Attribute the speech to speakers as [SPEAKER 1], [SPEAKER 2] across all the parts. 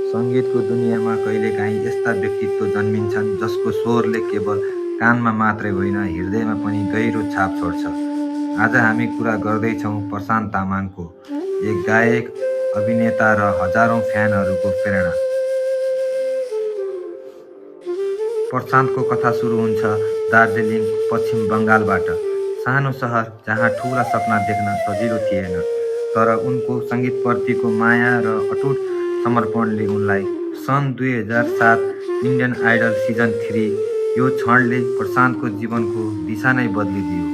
[SPEAKER 1] सङ्गीतको दुनियाँमा कहिलेकाहीँ यस्ता व्यक्तित्व जन्मिन्छन् जसको स्वरले केवल कानमा मात्रै होइन हृदयमा पनि गहिरो छाप छोड्छ। आज हामी कुरा गर्दैछौँ प्रशान्त तामाङको, एक गायक, अभिनेता र हजारौँ फ्यानहरूको प्रेरणा। प्रशान्तको कथा सुरु हुन्छ दार्जिलिङ, पश्चिम बङ्गालबाट। सानो सहर जहाँ ठुला सपना देख्न सजिलो थिएन, तर उनको सङ्गीतप्रतिको माया र अटुट समर्पणले उनलाई सन् 2007 इन्डियन आइडल सिजन 3 यो क्षणले प्रशान्तको जीवनको दिशा नै बदलिदियो।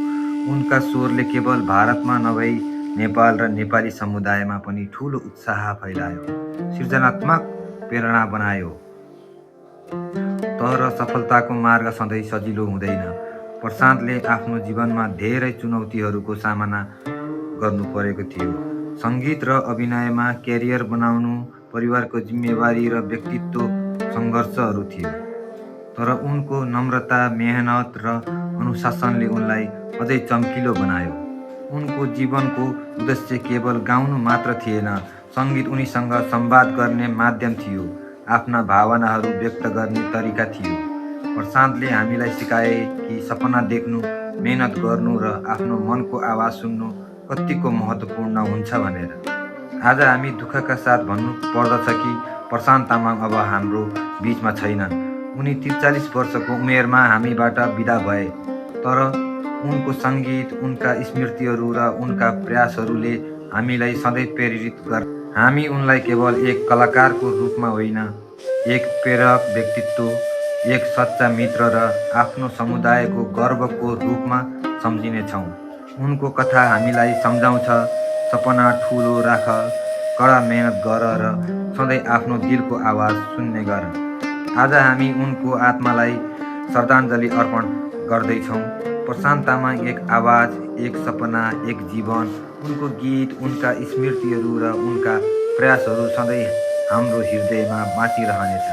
[SPEAKER 1] उनका स्वरले केवल भारतमा नभई नेपाल र नेपाली समुदायमा पनि ठुलो उत्साह फैलायो, सृजनात्मक प्रेरणा बनायो। तर सफलताको मार्ग सधैँ सजिलो हुँदैन। प्रशान्तले आफ्नो जीवनमा धेरै चुनौतीहरूको सामना गर्नु परेको थियो। सङ्गीत र अभिनयमा क्यारियर बनाउनु, परिवारको जिम्मेवारी र व्यक्तित्व सङ्घर्षहरू थियो। तर उनको नम्रता, मेहनत र अनुशासनले उनलाई अझै चम्किलो बनायो। उनको जीवनको उद्देश्य केवल गाउनु मात्र थिएन, सङ्गीत उनीसँग संवाद गर्ने माध्यम थियो, आफ्ना भावनाहरू व्यक्त गर्ने तरिका थियो। प्रशान्तले हामीलाई सिकाए कि सपना देख्नु, मेहनत गर्नु र आफ्नो मनको आवाज सुन्नु कतिको महत्त्वपूर्ण हुन्छ भनेर। आज हामी दुःखका साथ भन्नु पर्दछ कि प्रशान्त तामाङ अब हाम्रो बिचमा छैनन्। उनी 43 वर्षको उमेरमा हामीबाट बिदा भए, तर उनको सङ्गीत, उनका स्मृतिहरू र उनका प्रयासहरूले हामीलाई सधैँ प्रेरित गर्छ। हामी उनलाई केवल एक कलाकारको रूपमा होइन, एक प्रेरक व्यक्तित्व, एक सच्चा मित्र र आफ्नो समुदायको गर्वको रूपमा सम्झिनेछौँ। उनको कथा हामीलाई सम्झाउँछ, सपना ठुलो राख, कडा मेहनत गर र सधैँ आफ्नो दिलको आवाज सुन्ने गर। आज हामी उनको आत्मालाई श्रद्धाञ्जली अर्पण गर्दैछौँ। प्रशान्त तामाङ एक आवाज, एक सपना, एक जीवन। उनको गीत, उनका स्मृतिहरू र उनका प्रयासहरू सधैँ हाम्रो हृदयमा बाँचिरहनेछ।